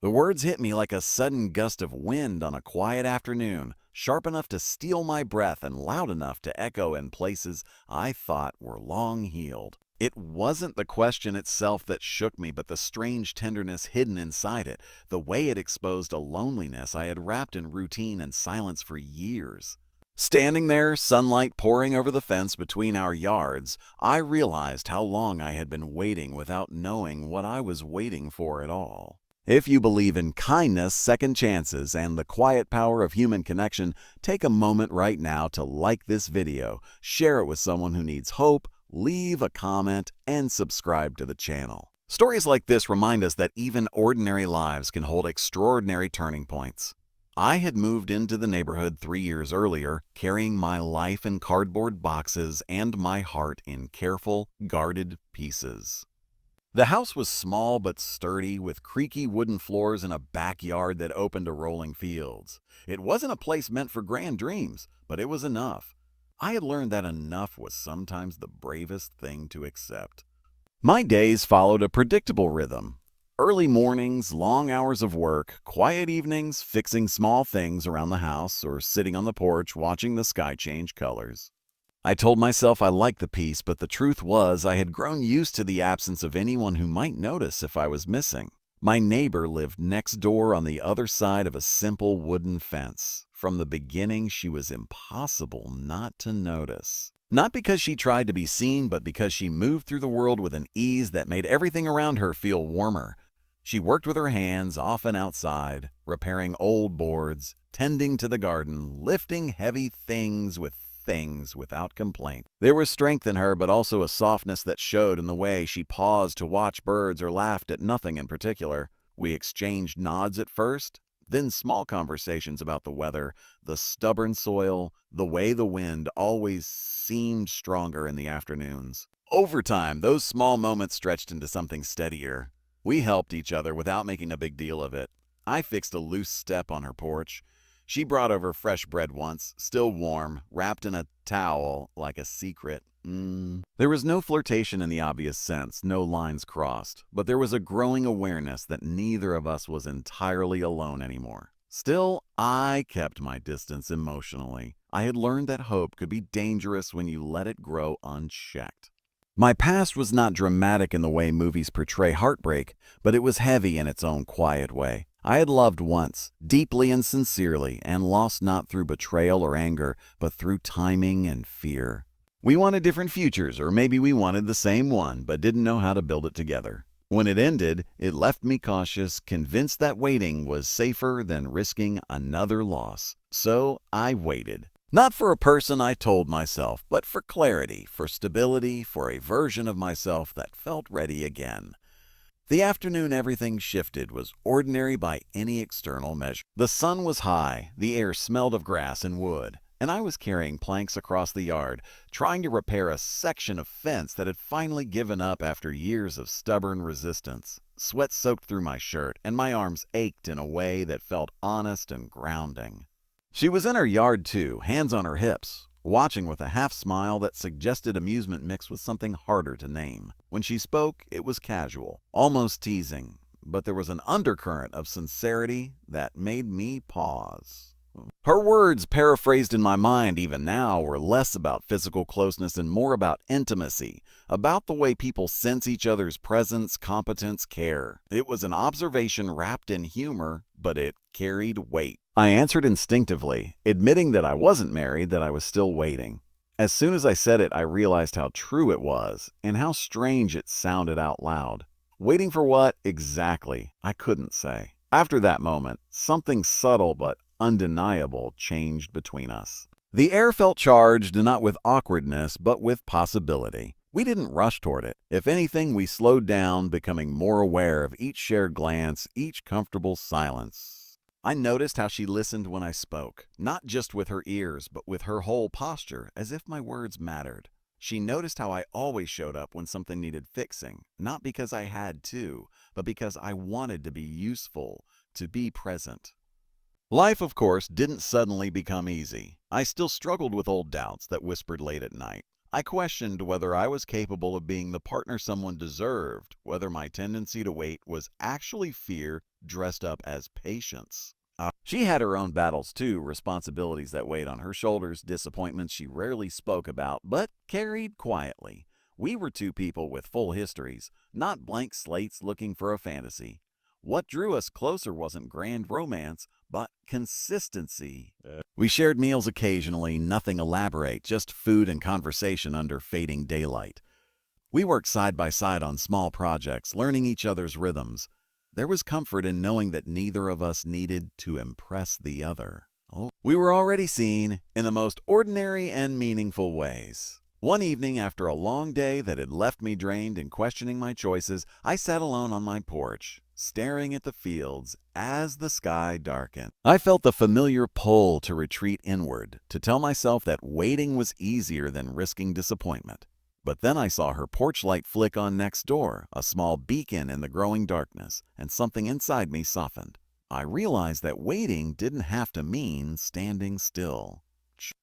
The words hit me like a sudden gust of wind on a quiet afternoon, sharp enough to steal my breath and loud enough to echo in places I thought were long healed. It wasn't the question itself that shook me, but the strange tenderness hidden inside it, the way it exposed a loneliness I had wrapped in routine and silence for years. Standing there, sunlight pouring over the fence between our yards, I realized how long I had been waiting without knowing what I was waiting for at all. If you believe in kindness, second chances, and the quiet power of human connection, take a moment right now to like this video, share it with someone who needs hope, leave a comment, and subscribe to the channel. Stories like this remind us that even ordinary lives can hold extraordinary turning points. I had moved into the neighborhood 3 years earlier, carrying my life in cardboard boxes and my heart in careful, guarded pieces. The house was small but sturdy, with creaky wooden floors and a backyard that opened to rolling fields. It wasn't a place meant for grand dreams, but it was enough. I had learned that enough was sometimes the bravest thing to accept. My days followed a predictable rhythm. Early mornings, long hours of work, quiet evenings fixing small things around the house or sitting on the porch watching the sky change colors. I told myself I liked the peace, but the truth was I had grown used to the absence of anyone who might notice if I was missing. My neighbor lived next door on the other side of a simple wooden fence. From the beginning, she was impossible not to notice. Not because she tried to be seen, but because she moved through the world with an ease that made everything around her feel warmer. She worked with her hands, often outside, repairing old boards, tending to the garden, lifting heavy things without complaint. There was strength in her, but also a softness that showed in the way she paused to watch birds or laughed at nothing in particular. We exchanged nods at first, then small conversations about the weather, the stubborn soil, the way the wind always seemed stronger in the afternoons. Over time, those small moments stretched into something steadier. We helped each other without making a big deal of it. I fixed a loose step on her porch. She brought over fresh bread once, still warm, wrapped in a towel like a secret. There was no flirtation in the obvious sense, no lines crossed, but there was a growing awareness that neither of us was entirely alone anymore. Still, I kept my distance emotionally. I had learned that hope could be dangerous when you let it grow unchecked. My past was not dramatic in the way movies portray heartbreak, but it was heavy in its own quiet way. I had loved once, deeply and sincerely, and lost not through betrayal or anger, but through timing and fear. We wanted different futures, or maybe we wanted the same one, but didn't know how to build it together. When it ended, it left me cautious, convinced that waiting was safer than risking another loss. So I waited. Not for a person, I told myself, but for clarity, for stability, for a version of myself that felt ready again. The afternoon everything shifted was ordinary by any external measure. The sun was high, the air smelled of grass and wood, and I was carrying planks across the yard, trying to repair a section of fence that had finally given up after years of stubborn resistance. Sweat soaked through my shirt, and my arms ached in a way that felt honest and grounding. She was in her yard too, hands on her hips, watching with a half smile that suggested amusement mixed with something harder to name. When she spoke, it was casual, almost teasing, but there was an undercurrent of sincerity that made me pause. Her words, paraphrased in my mind even now, were less about physical closeness and more about intimacy, about the way people sense each other's presence, competence, care. It was an observation wrapped in humor, but it carried weight. I answered instinctively, admitting that I wasn't married, that I was still waiting. As soon as I said it, I realized how true it was, and how strange it sounded out loud. Waiting for what exactly? I couldn't say. After that moment, something subtle but undeniable changed between us. The air felt charged, not with awkwardness, but with possibility. We didn't rush toward it. If anything, we slowed down, becoming more aware of each shared glance, each comfortable silence. I noticed how she listened when I spoke, not just with her ears, but with her whole posture, as if my words mattered. She noticed how I always showed up when something needed fixing, not because I had to, but because I wanted to be useful, to be present. Life, of course, didn't suddenly become easy. I still struggled with old doubts that whispered late at night. I questioned whether I was capable of being the partner someone deserved, whether my tendency to wait was actually fear dressed up as patience. She had her own battles too, responsibilities that weighed on her shoulders, disappointments she rarely spoke about, but carried quietly. We were two people with full histories, not blank slates looking for a fantasy. What drew us closer wasn't grand romance, but consistency. We shared meals occasionally, nothing elaborate, just food and conversation under fading daylight. We worked side by side on small projects, learning each other's rhythms. There was comfort in knowing that neither of us needed to impress the other. We were already seen in the most ordinary and meaningful ways. One evening, after a long day that had left me drained and questioning my choices, I sat alone on my porch, staring at the fields as the sky darkened. I felt the familiar pull to retreat inward, to tell myself that waiting was easier than risking disappointment. But then I saw her porch light flick on next door, a small beacon in the growing darkness, and something inside me softened. I realized that waiting didn't have to mean standing still.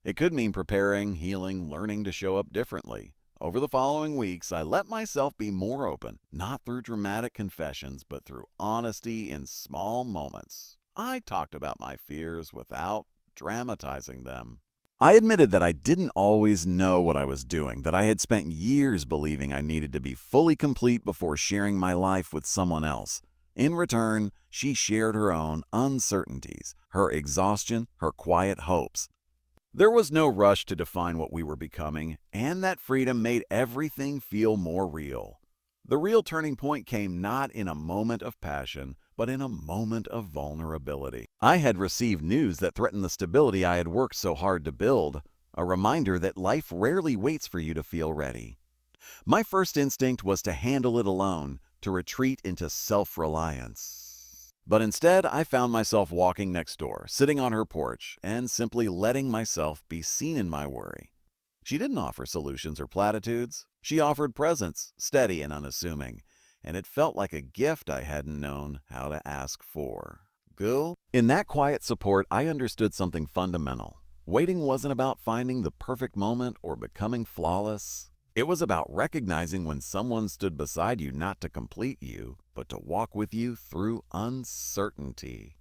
It could mean preparing, healing, learning to show up differently. Over the following weeks, I let myself be more open, not through dramatic confessions, but through honesty in small moments. I talked about my fears without dramatizing them. I admitted that I didn't always know what I was doing, that I had spent years believing I needed to be fully complete before sharing my life with someone else. In return, she shared her own uncertainties, her exhaustion, her quiet hopes. There was no rush to define what we were becoming, and that freedom made everything feel more real. The real turning point came not in a moment of passion, but in a moment of vulnerability. I had received news that threatened the stability I had worked so hard to build, a reminder that life rarely waits for you to feel ready. My first instinct was to handle it alone, to retreat into self-reliance. But instead, I found myself walking next door, sitting on her porch, and simply letting myself be seen in my worry. She didn't offer solutions or platitudes. She offered presence, steady and unassuming, and it felt like a gift I hadn't known how to ask for. Gul? In that quiet support, I understood something fundamental. Waiting wasn't about finding the perfect moment or becoming flawless. It was about recognizing when someone stood beside you not to complete you, but to walk with you through uncertainty.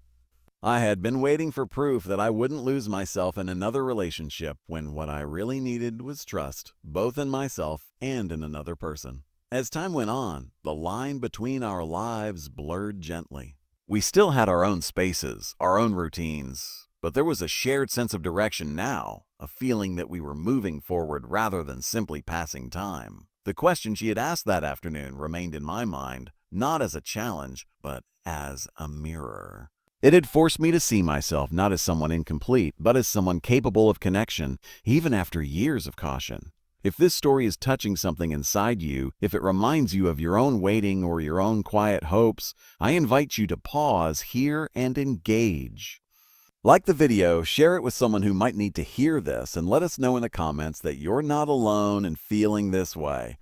I had been waiting for proof that I wouldn't lose myself in another relationship when what I really needed was trust, both in myself and in another person. As time went on, the line between our lives blurred gently. We still had our own spaces, our own routines, but there was a shared sense of direction now, a feeling that we were moving forward rather than simply passing time. The question she had asked that afternoon remained in my mind, not as a challenge, but as a mirror. It had forced me to see myself not as someone incomplete, but as someone capable of connection, even after years of caution. If this story is touching something inside you, if it reminds you of your own waiting or your own quiet hopes, I invite you to pause here and engage. Like the video, share it with someone who might need to hear this, and let us know in the comments that you're not alone in feeling this way.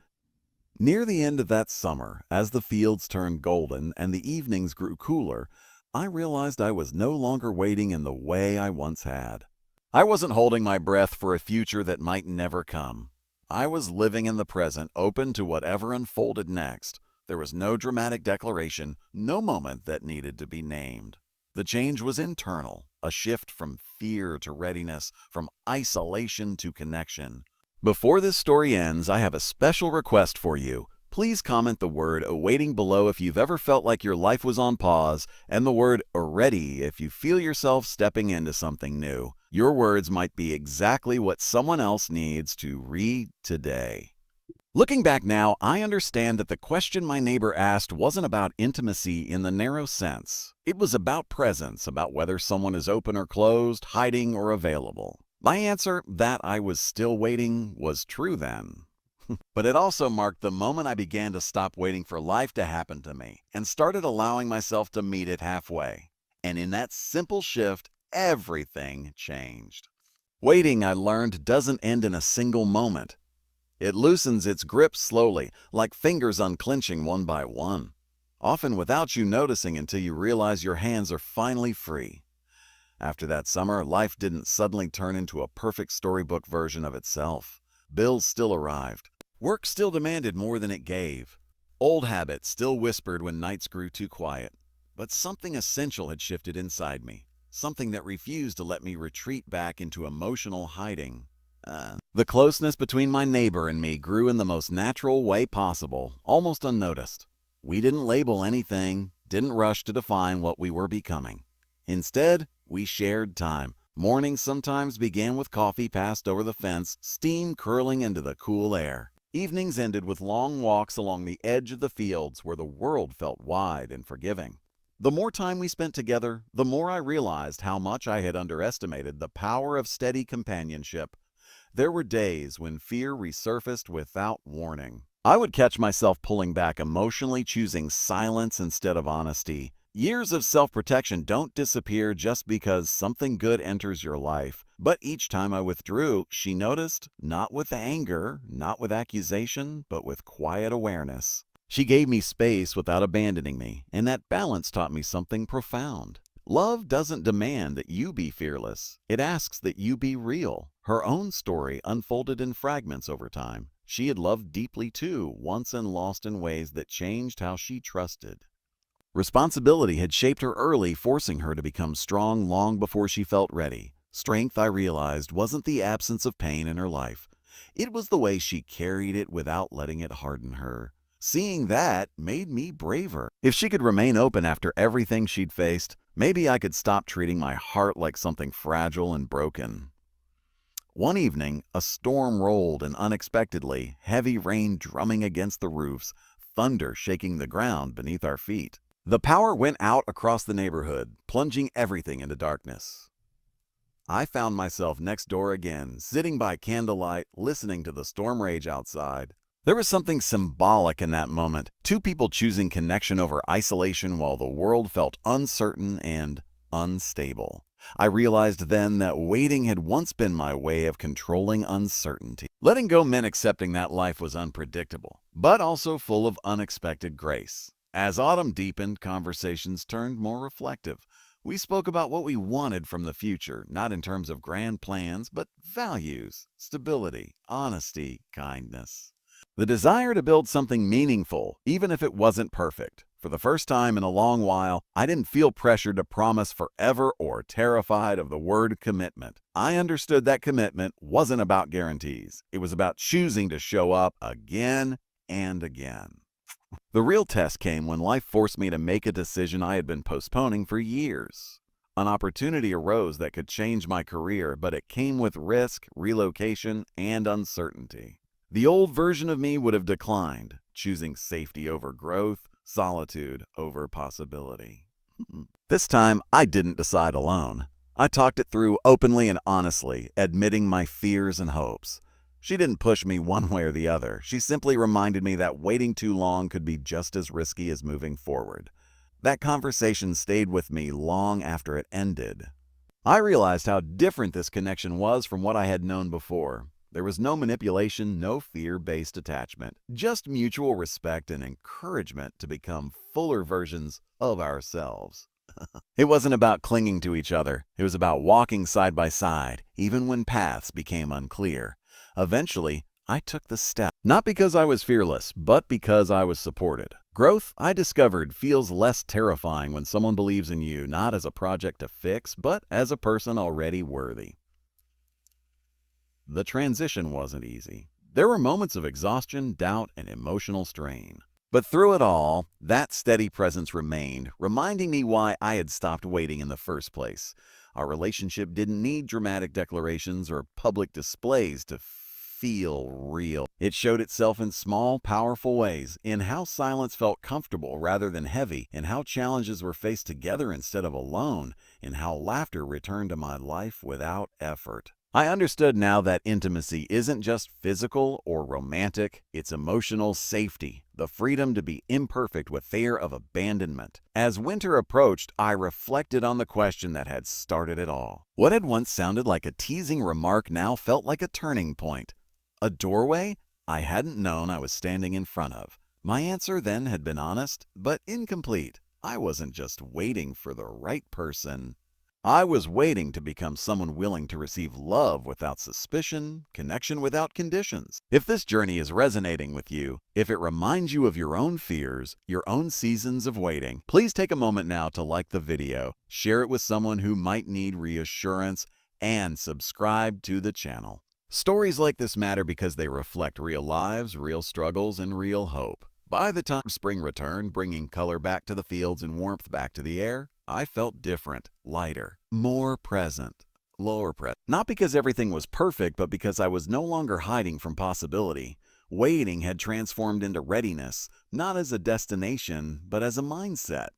Near the end of that summer, as the fields turned golden and the evenings grew cooler, I realized I was no longer waiting in the way I once had. I wasn't holding my breath for a future that might never come. I was living in the present, open to whatever unfolded next. There was no dramatic declaration, no moment that needed to be named. The change was internal, a shift from fear to readiness, from isolation to connection. Before this story ends, I have a special request for you. Please comment the word awaiting below if you've ever felt like your life was on pause, and the word ready if you feel yourself stepping into something new. Your words might be exactly what someone else needs to read today. Looking back now, I understand that the question my neighbor asked wasn't about intimacy in the narrow sense. It was about presence, about whether someone is open or closed, hiding or available. My answer, that I was still waiting, was true then. But it also marked the moment I began to stop waiting for life to happen to me and started allowing myself to meet it halfway. And in that simple shift, everything changed. Waiting, I learned, doesn't end in a single moment. It loosens its grip slowly, like fingers unclenching one by one, often without you noticing until you realize your hands are finally free. After that summer, life didn't suddenly turn into a perfect storybook version of itself. Bills still arrived. Work still demanded more than it gave. Old habits still whispered when nights grew too quiet. But something essential had shifted inside me, something that refused to let me retreat back into emotional hiding. The closeness between my neighbor and me grew in the most natural way possible, almost unnoticed. We didn't label anything, didn't rush to define what we were becoming. Instead, we shared time. Mornings sometimes began with coffee passed over the fence, steam curling into the cool air. Evenings ended with long walks along the edge of the fields where the world felt wide and forgiving. The more time we spent together, the more I realized how much I had underestimated the power of steady companionship. There were days when fear resurfaced without warning. I would catch myself pulling back emotionally, choosing silence instead of honesty. Years of self-protection don't disappear just because something good enters your life. But each time I withdrew, she noticed, not with anger, not with accusation, but with quiet awareness. She gave me space without abandoning me, and that balance taught me something profound. Love doesn't demand that you be fearless. It asks that you be real. Her own story unfolded in fragments over time. She had loved deeply too, once and lost in ways that changed how she trusted. Responsibility had shaped her early, forcing her to become strong long before she felt ready. Strength, I realized, wasn't the absence of pain in her life. It was the way she carried it without letting it harden her. Seeing that made me braver. If she could remain open after everything she'd faced, maybe I could stop treating my heart like something fragile and broken. One evening, a storm rolled, and unexpectedly, heavy rain drumming against the roofs, thunder shaking the ground beneath our feet. The power went out across the neighborhood, plunging everything into darkness. I found myself next door again, sitting by candlelight, listening to the storm rage outside. There was something symbolic in that moment, two people choosing connection over isolation while the world felt uncertain and unstable. I realized then that waiting had once been my way of controlling uncertainty. Letting go meant accepting that life was unpredictable, but also full of unexpected grace. As autumn deepened, conversations turned more reflective. We spoke about what we wanted from the future, not in terms of grand plans, but values, stability, honesty, kindness. The desire to build something meaningful, even if it wasn't perfect. For the first time in a long while, I didn't feel pressured to promise forever or terrified of the word commitment. I understood that commitment wasn't about guarantees. It was about choosing to show up again and again. The real test came when life forced me to make a decision I had been postponing for years. An opportunity arose that could change my career, but it came with risk, relocation, and uncertainty. The old version of me would have declined, choosing safety over growth, solitude over possibility. This time, I didn't decide alone. I talked it through openly and honestly, admitting my fears and hopes. She didn't push me one way or the other. She simply reminded me that waiting too long could be just as risky as moving forward. That conversation stayed with me long after it ended. I realized how different this connection was from what I had known before. There was no manipulation, no fear-based attachment, just mutual respect and encouragement to become fuller versions of ourselves. It wasn't about clinging to each other. It was about walking side by side, even when paths became unclear. Eventually, I took the step, not because I was fearless, but because I was supported. Growth, I discovered, feels less terrifying when someone believes in you, not as a project to fix, but as a person already worthy. The transition wasn't easy. There were moments of exhaustion, doubt, and emotional strain. But through it all, that steady presence remained, reminding me why I had stopped waiting in the first place. Our relationship didn't need dramatic declarations or public displays to feel real. It showed itself in small, powerful ways, in how silence felt comfortable rather than heavy, in how challenges were faced together instead of alone, in how laughter returned to my life without effort. I understood now that intimacy isn't just physical or romantic, it's emotional safety, the freedom to be imperfect with fear of abandonment. As winter approached, I reflected on the question that had started it all. What had once sounded like a teasing remark now felt like a turning point. A doorway I hadn't known I was standing in front of. My answer then had been honest, but incomplete. I wasn't just waiting for the right person. I was waiting to become someone willing to receive love without suspicion, connection without conditions. If this journey is resonating with you, if it reminds you of your own fears, your own seasons of waiting, please take a moment now to like the video, share it with someone who might need reassurance, and subscribe to the channel. Stories like this matter because they reflect real lives, real struggles, and real hope. By the time spring returned, bringing color back to the fields and warmth back to the air, I felt different, lighter, more present, lower present. Not because everything was perfect, but because I was no longer hiding from possibility. Waiting had transformed into readiness, not as a destination, but as a mindset.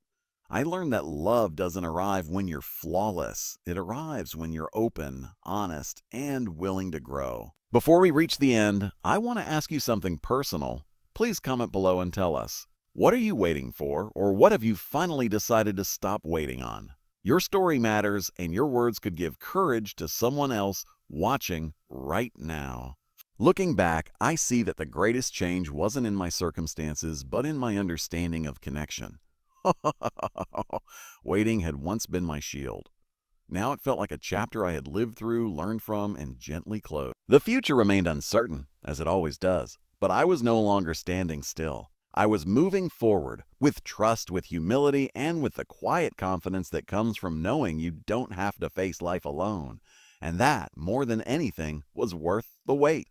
I learned that love doesn't arrive when you're flawless. It arrives when you're open, honest, and willing to grow. Before we reach the end, I want to ask you something personal. Please comment below and tell us. What are you waiting for, or what have you finally decided to stop waiting on? Your story matters, and your words could give courage to someone else watching right now. Looking back, I see that the greatest change wasn't in my circumstances, but in my understanding of connection. Waiting had once been my shield. Now it felt like a chapter I had lived through, learned from, and gently closed. The future remained uncertain, as it always does, but I was no longer standing still. I was moving forward, with trust, with humility, and with the quiet confidence that comes from knowing you don't have to face life alone. And that, more than anything, was worth the wait.